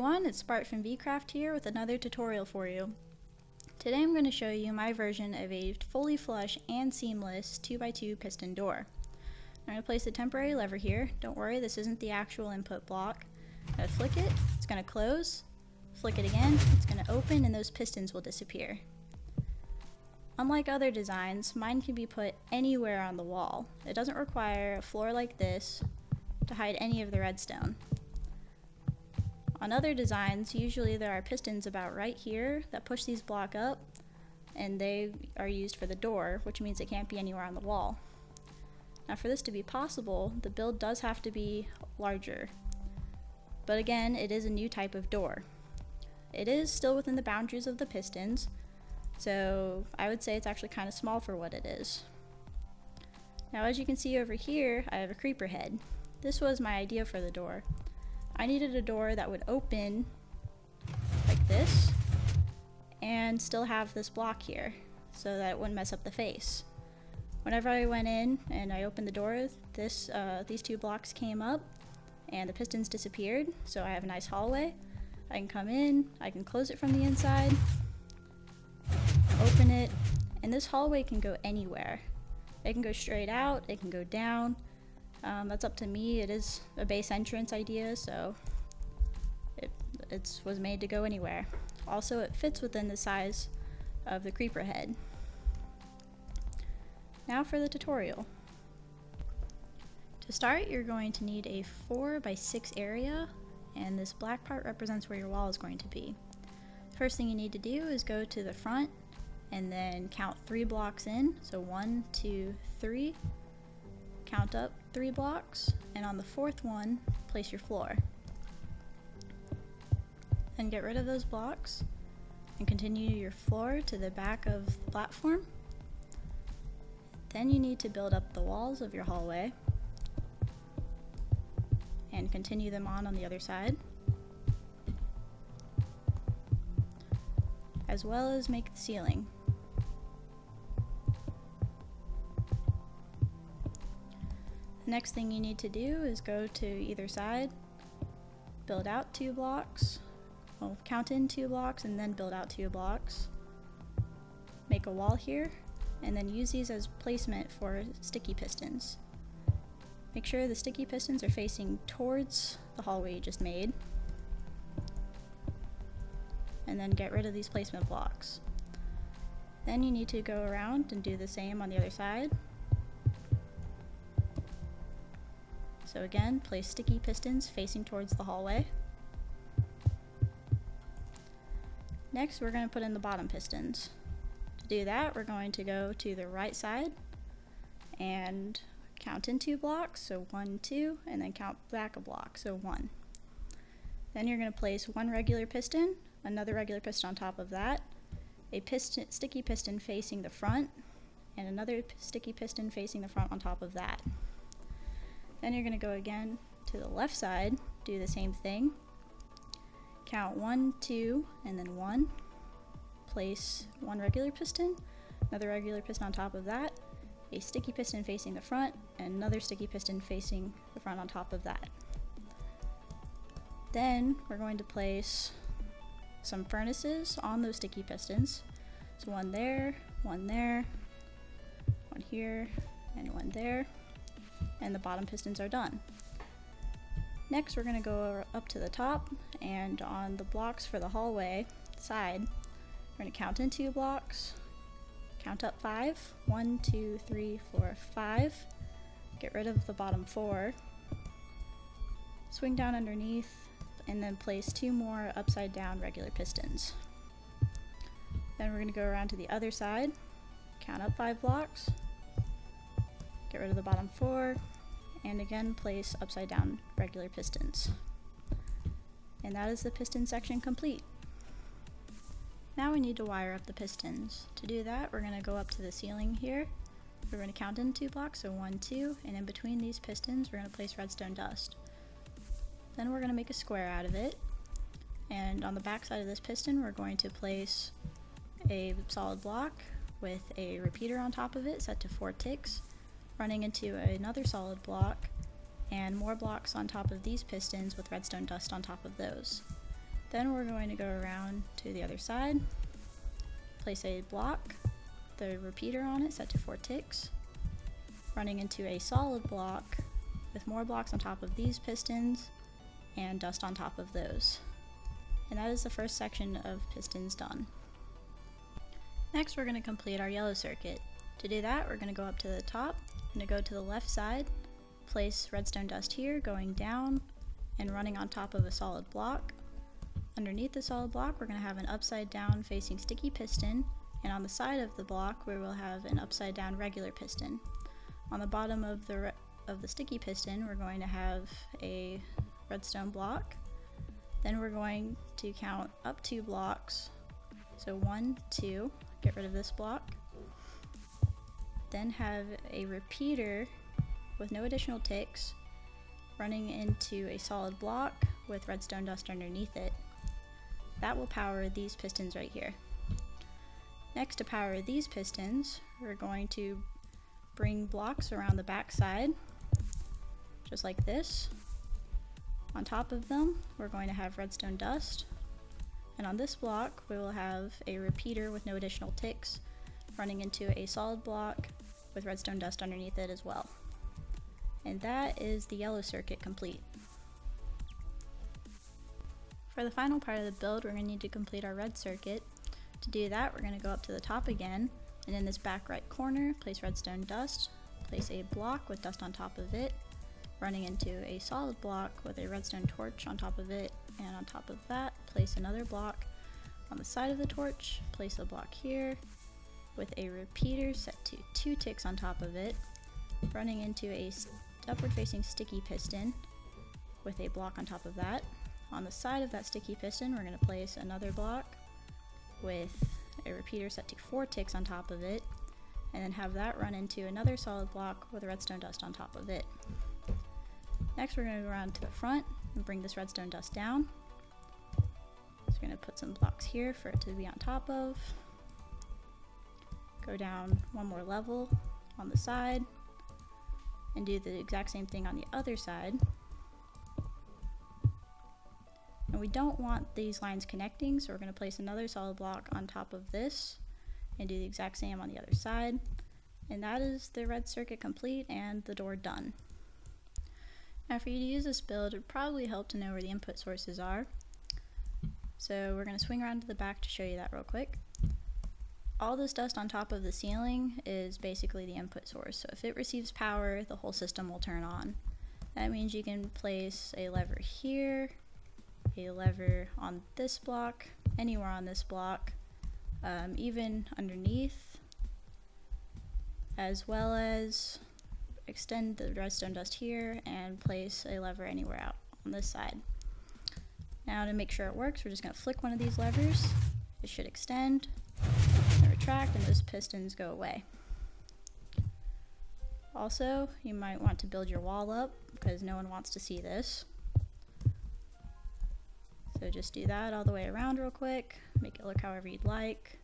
everyone, it's Bart from vkraft here with another tutorial for you. Today I'm going to show you my version of a fully flush and seamless 2x2 piston door. I'm going to place a temporary lever here. Don't worry, this isn't the actual input block. I'm going to flick it, it's going to close, flick it again, it's going to open, and those pistons will disappear. Unlike other designs, mine can be put anywhere on the wall. It doesn't require a floor like this to hide any of the redstone. On other designs, usually there are pistons about right here that push these blocks up, and they are used for the door, which means it can't be anywhere on the wall. Now for this to be possible, the build does have to be larger. But again, it is a new type of door. It is still within the boundaries of the pistons, so I would say it's actually kind of small for what it is. Now as you can see over here, I have a creeper head. This was my idea for the door. I needed a door that would open like this and still have this block here so that it wouldn't mess up the face. Whenever I went in and I opened the door, these two blocks came up and the pistons disappeared, so I have a nice hallway. I can come in, I can close it from the inside, open it, and this hallway can go anywhere. It can go straight out, it can go down. That's up to me. It is a base entrance idea, so it was made to go anywhere. Also, it fits within the size of the creeper head. Now for the tutorial. To start, you're going to need a 4x6 area, and this black part represents where your wall is going to be. First thing you need to do is go to the front and then count 3 blocks in, so 1, 2, 3. Count up 3 blocks, and on the 4th one, place your floor. Then get rid of those blocks and continue your floor to the back of the platform. Then you need to build up the walls of your hallway and continue them on the other side, as well as make the ceiling. The next thing you need to do is go to either side, build out 2 blocks, well, count in 2 blocks and then build out 2 blocks. Make a wall here, and then use these as placement for sticky pistons. Make sure the sticky pistons are facing towards the hallway you just made, and then get rid of these placement blocks. Then you need to go around and do the same on the other side. So again, place sticky pistons facing towards the hallway. Next, we're going to put in the bottom pistons. To do that, we're going to go to the right side and count in 2 blocks, so 1, 2, and then count back a block, so 1. Then you're going to place 1 regular piston, another regular piston on top of that, a sticky piston facing the front, and another sticky piston facing the front on top of that. Then you're going to go again to the left side, do the same thing. Count 1, 2, and then 1. Place 1 regular piston, another regular piston on top of that, a sticky piston facing the front, and another sticky piston facing the front on top of that. Then we're going to place some furnaces on those sticky pistons. So 1 there, 1 there, 1 here, and 1 there. And the bottom pistons are done. Next, we're going to go up to the top, and on the blocks for the hallway side, we're going to count in 2 blocks, count up 5, 1, 2, 3, 4, 5, get rid of the bottom 4, swing down underneath, and then place 2 more upside down regular pistons. Then we're going to go around to the other side, count up 5 blocks, get rid of the bottom 4, and again place upside down regular pistons. And that is the piston section complete. Now we need to wire up the pistons. To do that, we're going to go up to the ceiling here. We're going to count in 2 blocks, so 1, 2, and in between these pistons we're going to place redstone dust. Then we're going to make a square out of it, and on the back side of this piston we're going to place a solid block with a repeater on top of it set to 4 ticks, running into another solid block, and more blocks on top of these pistons with redstone dust on top of those. Then we're going to go around to the other side, place a block, the repeater on it set to 4 ticks, running into a solid block with more blocks on top of these pistons and dust on top of those. And that is the first section of pistons done. Next we're going to complete our yellow circuit. To do that, we're going to go up to the top, I'm going to go to the left side, place redstone dust here going down and running on top of a solid block. Underneath the solid block we're going to have an upside down facing sticky piston, and on the side of the block we will have an upside down regular piston. On the bottom of the sticky piston we're going to have a redstone block. Then we're going to count up 2 blocks, so 1, 2, get rid of this block. Then have a repeater with no additional ticks running into a solid block with redstone dust underneath it. That will power these pistons right here. Next, to power these pistons, we're going to bring blocks around the back side, just like this. On top of them, we're going to have redstone dust. And on this block, we will have a repeater with no additional ticks running into a solid block with redstone dust underneath it as well. And that is the yellow circuit complete. For the final part of the build, we're going to need to complete our red circuit. To do that, we're going to go up to the top again, and in this back right corner, place redstone dust, place a block with dust on top of it, running into a solid block with a redstone torch on top of it, and on top of that, place another block. On the side of the torch, place a block here, with a repeater set to 2 ticks on top of it, running into a upward facing sticky piston with a block on top of that. On the side of that sticky piston, we're going to place another block with a repeater set to 4 ticks on top of it, and then have that run into another solid block with redstone dust on top of it. Next, we're going to go around to the front and bring this redstone dust down. So we're going to put some blocks here for it to be on top of. Go down one more level on the side and do the exact same thing on the other side. And we don't want these lines connecting, so we're going to place another solid block on top of this and do the exact same on the other side. And that is the red circuit complete and the door done. Now for you to use this build, it would probably help to know where the input sources are. So we're going to swing around to the back to show you that real quick. All this dust on top of the ceiling is basically the input source. So if it receives power, the whole system will turn on. That means you can place a lever here, a lever on this block, anywhere on this block, even underneath, as well as extend the redstone dust here and place a lever anywhere out on this side. Now to make sure it works, we're just going to flick one of these levers. It should extend and retract, and those pistons go away. Also, you might want to build your wall up because no one wants to see this. So just do that all the way around real quick, make it look however you'd like.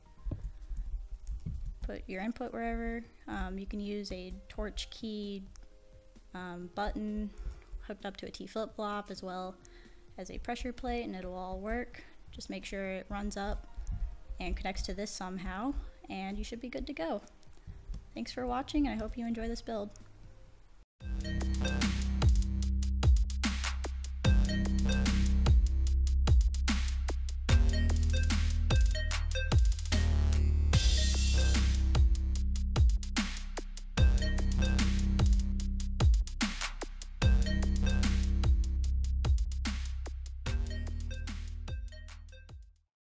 Put your input wherever. You can use a torch key button hooked up to a T flip-flop as well as a pressure plate, and it'll all work. Just make sure it runs up and connects to this somehow, and you should be good to go. Thanks for watching, and I hope you enjoy this build.